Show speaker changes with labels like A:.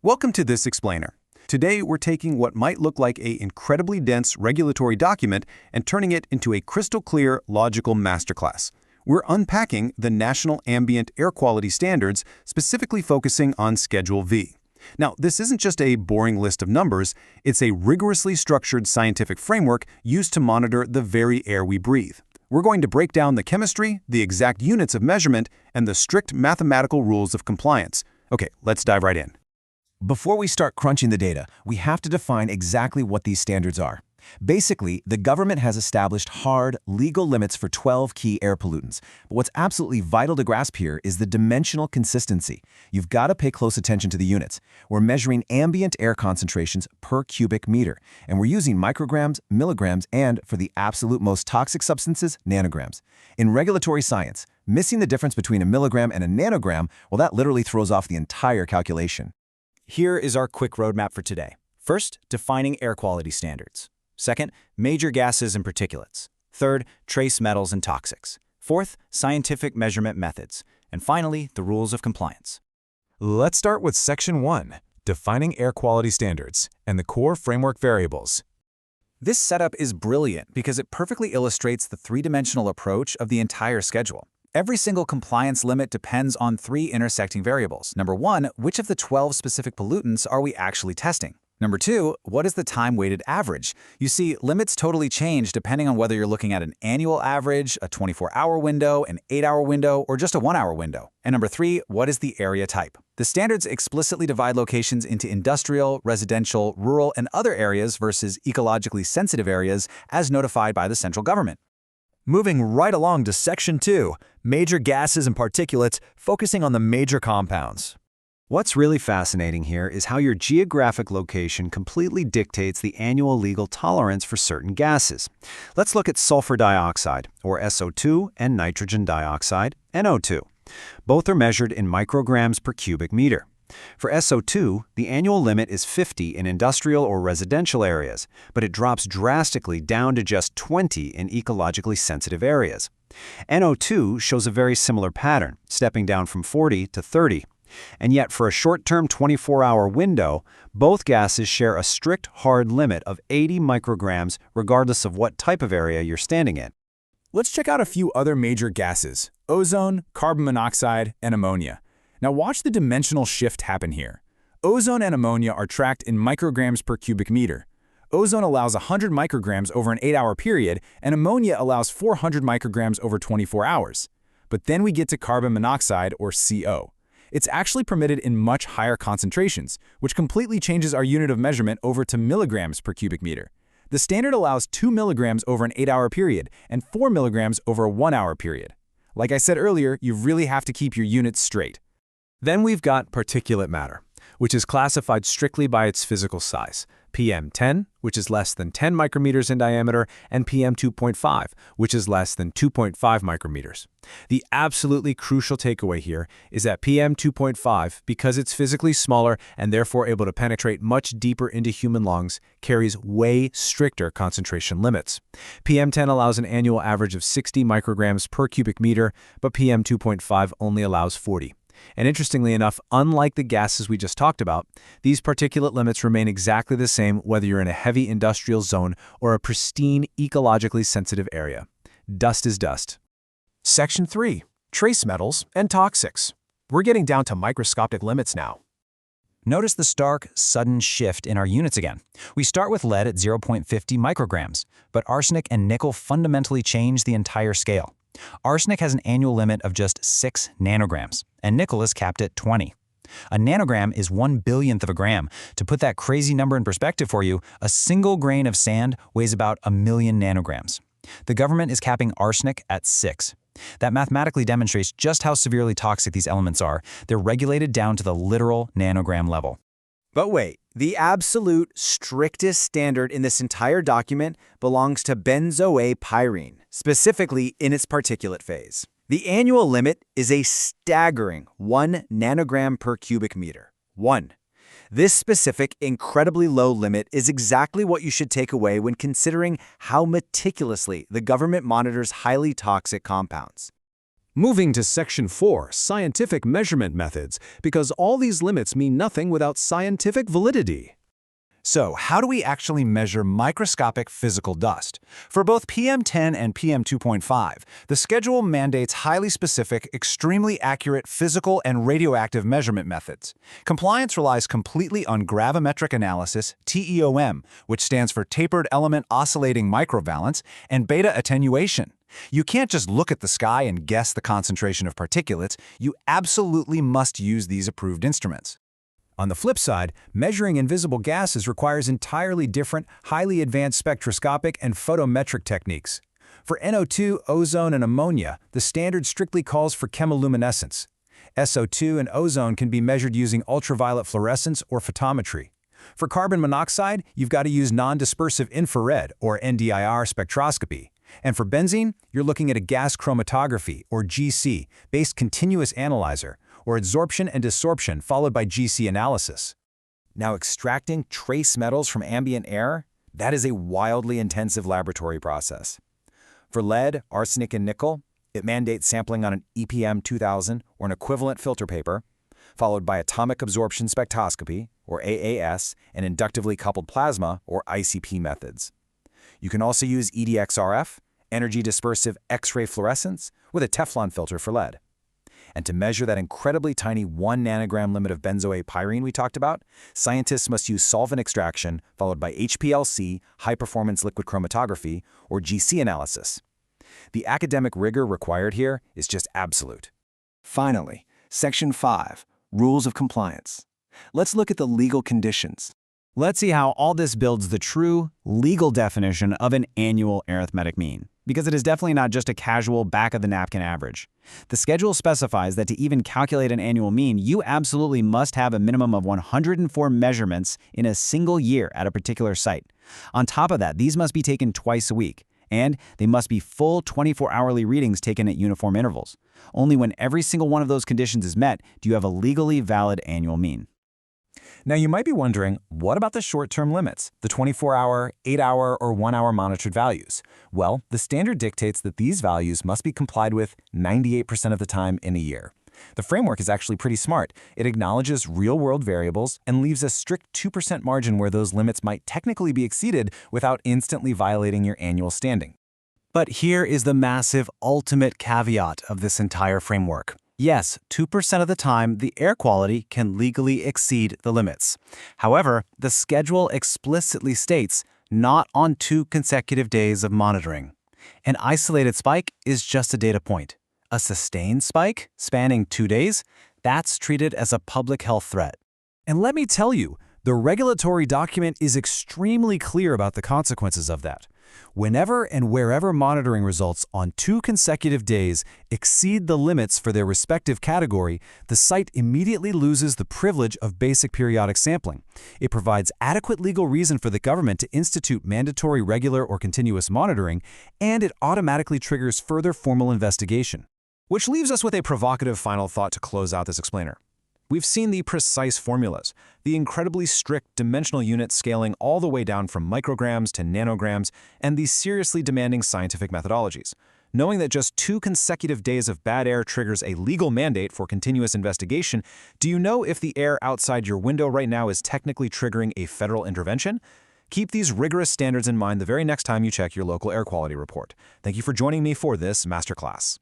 A: Welcome to this explainer. Today we're taking what might look like an incredibly dense regulatory document and turning it into a crystal clear, logical masterclass. We're unpacking the National Ambient Air Quality Standards, specifically focusing on Schedule V. Now, this isn't just a boring list of numbers, it's a rigorously structured scientific framework used to monitor the very air we breathe. We're going to break down the chemistry, the exact units of measurement, and the strict mathematical rules of compliance. Okay, let's dive right in.
B: Before we start crunching the data, we have to define exactly what these standards are. Basically, the government has established hard, legal limits for 12 key air pollutants. But what's absolutely vital to grasp here is the dimensional consistency. You've got to pay close attention to the units. We're measuring ambient air concentrations per cubic meter, and we're using micrograms, milligrams, and, for the absolute most toxic substances, nanograms. In regulatory science, missing the difference between a milligram and a nanogram, well, that literally throws off the entire calculation.
C: Here is our quick roadmap for today. First, defining air quality standards. Second, major gases and particulates. Third, trace metals and toxics. Fourth, scientific measurement methods. And finally, the rules of compliance.
D: Let's start with Section 1, Defining Air Quality Standards and the Core Framework Variables.
C: This setup is brilliant because it perfectly illustrates the three-dimensional approach of the entire schedule. Every single compliance limit depends on three intersecting variables. Number one, which of the 12 specific pollutants are we actually testing? Number two, what is the time-weighted average? You see, limits totally change depending on whether you're looking at an annual average, a 24-hour window, an 8-hour window, or just a 1-hour window. And number three, what is the area type? The standards explicitly divide locations into industrial, residential, rural, and other areas versus ecologically sensitive areas as notified by the central government.
E: Moving right along to Section 2, Major Gases and Particulates, focusing on the major compounds.
F: What's really fascinating here is how your geographic location completely dictates the annual legal tolerance for certain gases. Let's look at sulfur dioxide, or SO2, and nitrogen dioxide, NO2. Both are measured in micrograms per cubic meter. For SO2, the annual limit is 50 in industrial or residential areas, but it drops drastically down to just 20 in ecologically sensitive areas. NO2 shows a very similar pattern, stepping down from 40 to 30. And yet, for a short-term 24-hour window, both gases share a strict hard limit of 80 micrograms regardless of what type of area you're standing in.
D: Let's check out a few other major gases: ozone, carbon monoxide, and ammonia. Now watch the dimensional shift happen here. Ozone and ammonia are tracked in micrograms per cubic meter. Ozone allows 100 micrograms over an 8-hour period, and ammonia allows 400 micrograms over 24 hours. But then we get to carbon monoxide, or CO. It's actually permitted in much higher concentrations, which completely changes our unit of measurement over to milligrams per cubic meter. The standard allows 2 milligrams over an 8-hour period and 4 milligrams over a 1-hour period. Like I said earlier, you really have to keep your units straight.
A: Then we've got particulate matter, which is classified strictly by its physical size. PM10, which is less than 10 micrometers in diameter, and PM2.5, which is less than 2.5 micrometers. The absolutely crucial takeaway here is that PM2.5, because it's physically smaller and therefore able to penetrate much deeper into human lungs, carries way stricter concentration limits. PM10 allows an annual average of 60 micrograms per cubic meter, but PM2.5 only allows 40. And interestingly enough, unlike the gases we just talked about, these particulate limits remain exactly the same whether you're in a heavy industrial zone or a pristine, ecologically sensitive area. Dust is dust.
B: Section 3, Trace Metals and Toxics. We're getting down to microscopic limits now.
C: Notice the stark, sudden shift in our units again. We start with lead at 0.50 micrograms, but arsenic and nickel fundamentally change the entire scale. Arsenic has an annual limit of just 6 nanograms, and nickel is capped at 20. A nanogram is 1/1000th of a gram. To put that crazy number in perspective for you, a single grain of sand weighs about 1,000,000 nanograms. The government is capping arsenic at 6. That mathematically demonstrates just how severely toxic these elements are. They're regulated down to the literal nanogram level.
G: But wait, the absolute strictest standard in this entire document belongs to benzoate-pyrene, specifically in its particulate phase. The annual limit is a staggering 1 nanogram per cubic meter. 1. This specific, incredibly low limit is exactly what you should take away when considering how meticulously the government monitors highly toxic compounds.
A: Moving to Section 4, Scientific Measurement Methods, because all these limits mean nothing without scientific validity.
C: So, how do we actually measure microscopic physical dust? For both PM10 and PM2.5, the schedule mandates highly specific, extremely accurate physical and radioactive measurement methods. Compliance relies completely on gravimetric analysis, TEOM, which stands for Tapered Element Oscillating Microvalence, and beta attenuation. You can't just look at the sky and guess the concentration of particulates. You absolutely must use these approved instruments.
A: On the flip side, measuring invisible gases requires entirely different, highly advanced spectroscopic and photometric techniques. For NO2, ozone, and ammonia, the standard strictly calls for chemiluminescence. SO2 and ozone can be measured using ultraviolet fluorescence or photometry. For carbon monoxide, you've got to use non-dispersive infrared, or NDIR, spectroscopy. And for benzene, you're looking at a gas chromatography, or GC, based continuous analyzer, or adsorption and desorption followed by GC analysis.
C: Now, extracting trace metals from ambient air, that is a wildly intensive laboratory process. For lead, arsenic, and nickel, it mandates sampling on an EPM 2000 or an equivalent filter paper, followed by atomic absorption spectroscopy, or AAS, and inductively coupled plasma, or ICP methods. You can also use EDXRF, energy dispersive X-ray fluorescence, with a Teflon filter for lead. And to measure that incredibly tiny 1 nanogram limit of benzoate pyrene we talked about, scientists must use solvent extraction followed by HPLC, high-performance liquid chromatography, or GC analysis. The academic rigor required here is just absolute.
B: Finally, Section 5, Rules of Compliance. Let's look at the legal conditions.
E: Let's see how all this builds the true, legal definition of an annual arithmetic mean, because it is definitely not just a casual back-of-the-napkin average. The schedule specifies that to even calculate an annual mean, you absolutely must have a minimum of 104 measurements in a single year at a particular site. On top of that, these must be taken twice a week, and they must be full 24-hourly readings taken at uniform intervals. Only when every single one of those conditions is met do you have a legally valid annual mean.
A: Now you might be wondering, what about the short-term limits, the 24-hour, 8-hour, or 1-hour monitored values? Well, the standard dictates that these values must be complied with 98% of the time in a year. The framework is actually pretty smart. It acknowledges real-world variables and leaves a strict 2% margin where those limits might technically be exceeded without instantly violating your annual standing.
F: But here is the massive ultimate caveat of this entire framework. Yes, 2% of the time, the air quality can legally exceed the limits. However, the schedule explicitly states not on 2 consecutive days of monitoring. An isolated spike is just a data point. A sustained spike spanning 2 days, that's treated as a public health threat.
A: And let me tell you, the regulatory document is extremely clear about the consequences of that. Whenever and wherever monitoring results on 2 consecutive days exceed the limits for their respective category, the site immediately loses the privilege of basic periodic sampling. It provides adequate legal reason for the government to institute mandatory regular or continuous monitoring, and it automatically triggers further formal investigation. Which leaves us with a provocative final thought to close out this explainer. We've seen the precise formulas, the incredibly strict dimensional unit scaling all the way down from micrograms to nanograms, and these seriously demanding scientific methodologies. Knowing that just 2 consecutive days of bad air triggers a legal mandate for continuous investigation, do you know if the air outside your window right now is technically triggering a federal intervention? Keep these rigorous standards in mind the very next time you check your local air quality report. Thank you for joining me for this masterclass.